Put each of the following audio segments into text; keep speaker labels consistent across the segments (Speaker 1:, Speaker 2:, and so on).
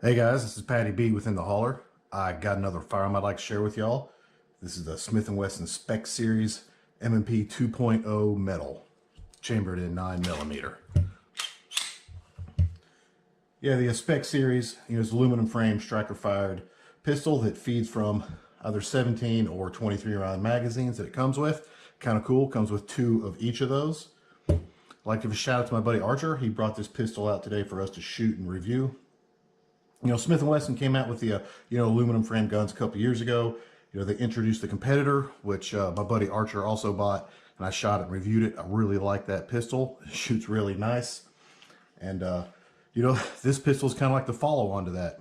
Speaker 1: Hey guys, this is Patty B within the hauler. I got another firearm I'd like to share with y'all. This is the Smith & Wesson Spec Series M&P 2.0 metal, chambered in 9mm. Yeah, the Spec Series, is aluminum frame striker fired pistol that feeds from either 17 or 23 round magazines that it comes with. Kind of cool, comes with 2 of each of those. I'd like to give a shout out to my buddy Archer. He brought this pistol out today for us to shoot and review. Smith & Wesson came out with the, aluminum frame guns a couple years ago. They introduced the Competitor, which my buddy Archer also bought, and I shot it and reviewed it. I really like that pistol. It shoots really nice. And, this pistol is kind of like the follow-on to that.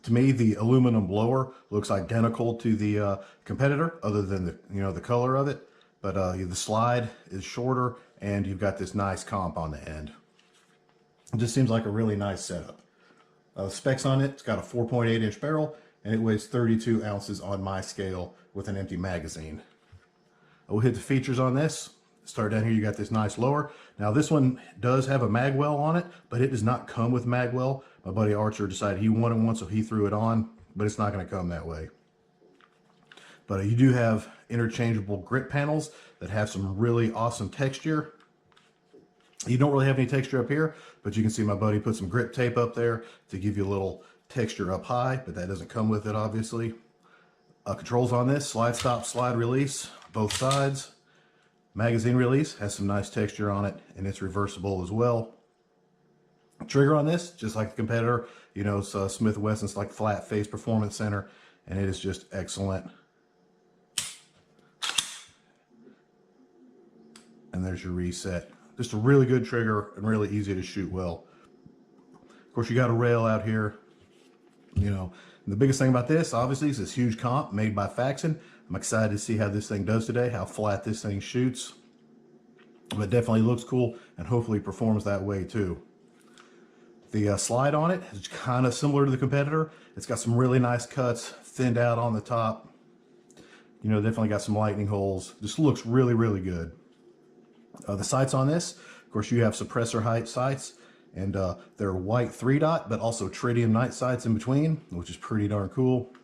Speaker 1: To me, the aluminum blower looks identical to the Competitor, other than the color of it. But the slide is shorter, and you've got this nice comp on the end. It just seems like a really nice setup. Specs on it, it's got a 4.8 inch barrel and it weighs 32 ounces on my scale with an empty magazine. We'll hit the features on this. Start down here, you got this nice lower. Now this one does have a mag well on it, but it does not come with mag well. My buddy Archer decided he wanted one, so he threw it on, but it's not gonna come that way. But you do have interchangeable grip panels that have some really awesome texture. You don't really have any texture up here, but you can see my buddy put some grip tape up there to give you a little texture up high, but that doesn't come with it, obviously. Controls on this: slide stop, slide release, both sides. Magazine release has some nice texture on it, and it's reversible as well. Trigger on this, just like the Competitor, it's Smith & Wesson's like flat face performance center, and it is just excellent. And there's your reset. Just a really good trigger and really easy to shoot well. Of course, you got a rail out here. And the biggest thing about this, obviously, is this huge comp made by Faxon. I'm excited to see how this thing does today, how flat this thing shoots. But it definitely looks cool and hopefully performs that way too. The slide on it is kind of similar to the Competitor. It's got some really nice cuts, thinned out on the top. Definitely got some lightning holes. Just looks really, really good. The sights on this, of course, you have suppressor height sights, and they're white 3-dot, but also tritium night sights in between, which is pretty darn cool.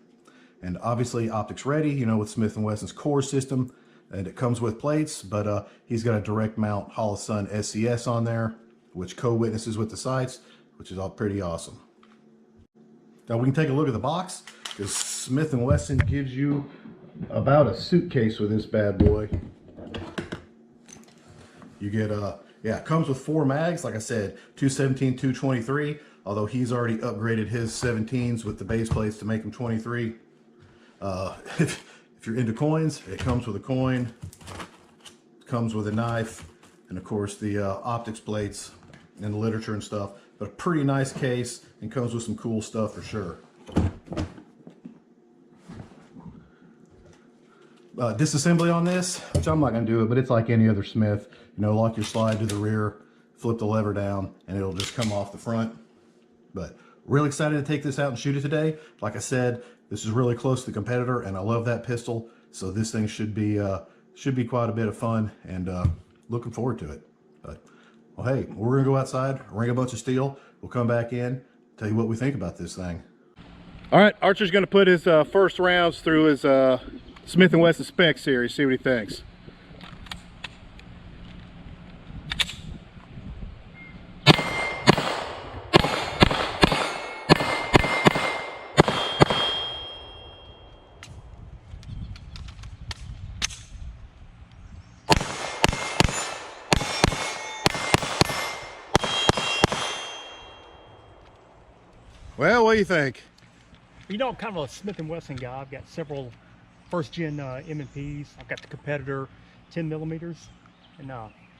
Speaker 1: And obviously optics ready, with Smith & Wesson's core system, and it comes with plates, but he's got a direct mount Holosun SCS on there, which co-witnesses with the sights, which is all pretty awesome. Now we can take a look at the box, because Smith & Wesson gives you about a suitcase with this bad boy. You get, it comes with 4 mags, like I said, 217, 223, although he's already upgraded his 17s with the base plates to make them 23. If you're into coins, it comes with a coin, it comes with a knife, and of course the optics plates and the literature and stuff. But a pretty nice case, and comes with some cool stuff for sure. Disassembly on this, which I'm not going to do it, but it's like any other Smith. Lock your slide to the rear, flip the lever down, and it'll just come off the front. But really excited to take this out and shoot it today. Like I said, this is really close to the Competitor, and I love that pistol. So this thing should be quite a bit of fun, and looking forward to it. But well, hey, we're gonna go outside, ring a bunch of steel. We'll come back in, tell you what we think about this thing. All right, Archer's gonna put his first rounds through his Smith & Wesson Spec Series. See what he thinks. Well, what do you think?
Speaker 2: I'm kind of a Smith & Wesson guy. I've got several first-gen M&Ps. I've got the Competitor 10mm. And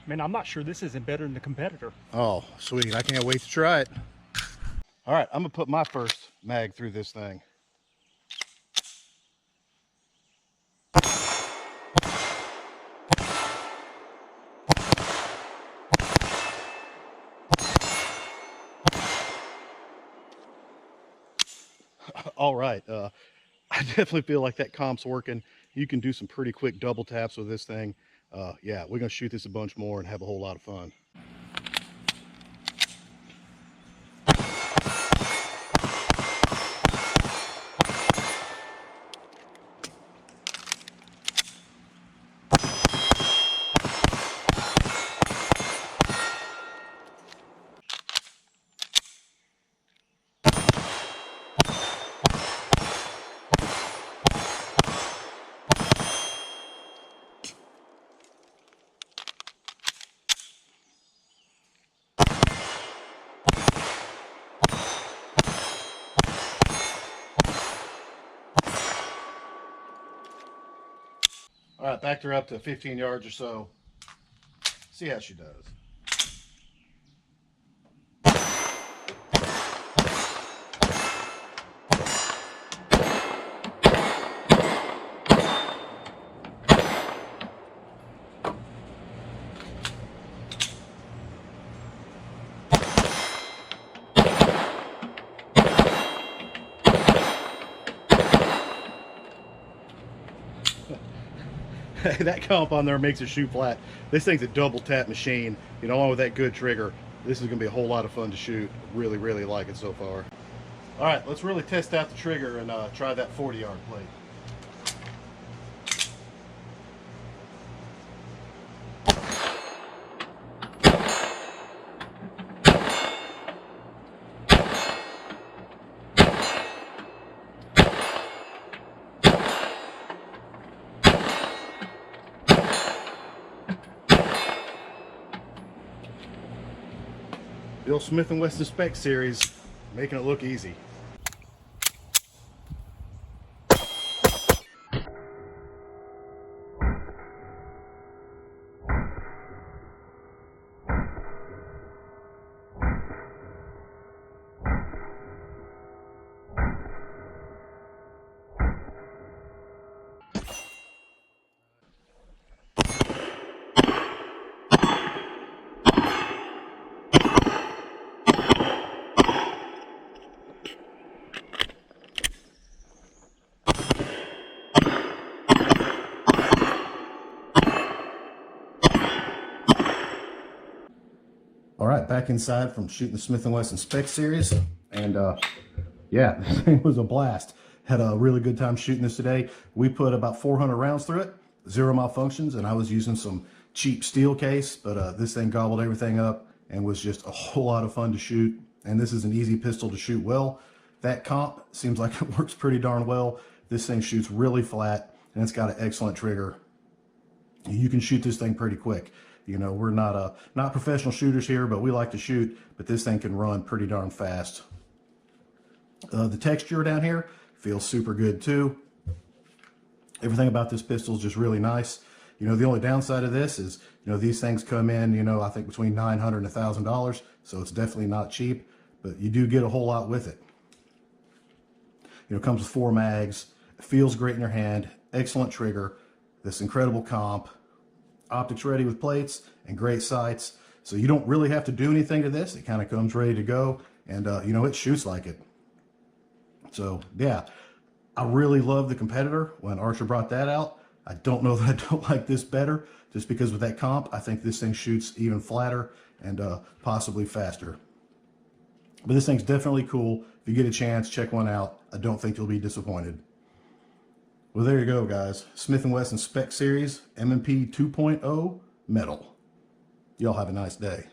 Speaker 2: man, I'm not sure this isn't better than the Competitor.
Speaker 1: Oh, sweet. I can't wait to try it. All right, I'm gonna put my first mag through this thing. All right, I definitely feel like that comp's working. You can do some pretty quick double taps with this thing. Yeah, we're gonna shoot this a bunch more and have a whole lot of fun. All right, backed her up to 15 yards or so. See how she does. That comp on there makes it shoot flat. This thing's a double tap machine. You know, along with that good trigger, this is gonna be a whole lot of fun to shoot. Really, really like it so far. All right, let's really test out the trigger and try that 40-yard plate. The old Smith & Wesson Spec series, making it look easy. All right, back inside from shooting the Smith & Wesson Spec series, and yeah, this thing was a blast. Had a really good time shooting this today. We put about 400 rounds through it, 0 malfunctions, and I was using some cheap steel case, but this thing gobbled everything up and was just a whole lot of fun to shoot. And this is an easy pistol to shoot well. That comp seems like it works pretty darn well. This thing shoots really flat, and it's got an excellent trigger. You can shoot this thing pretty quick. You know, we're not professional shooters here, but we like to shoot, but this thing can run pretty darn fast. The texture down here feels super good too. Everything about this pistol is just really nice. You know, the only downside of this is, you know, these things come in, you know, I think between $900 and $1,000, so it's definitely not cheap, but you do get a whole lot with it. You know, it comes with 4 mags, it feels great in your hand, excellent trigger, this incredible comp, optics ready with plates and great sights. So you don't really have to do anything to this. It kind of comes ready to go, and you know, it shoots like it. So yeah, I really love the competitor when Archer brought that out. I don't know that I don't like this better, just because with that comp, I think this thing shoots even flatter and possibly faster. But this thing's definitely cool. If you get a chance, check one out. I don't think you'll be disappointed. Well, there you go, guys. Smith & Wesson Spec Series M&P 2.0 Metal. Y'all have a nice day.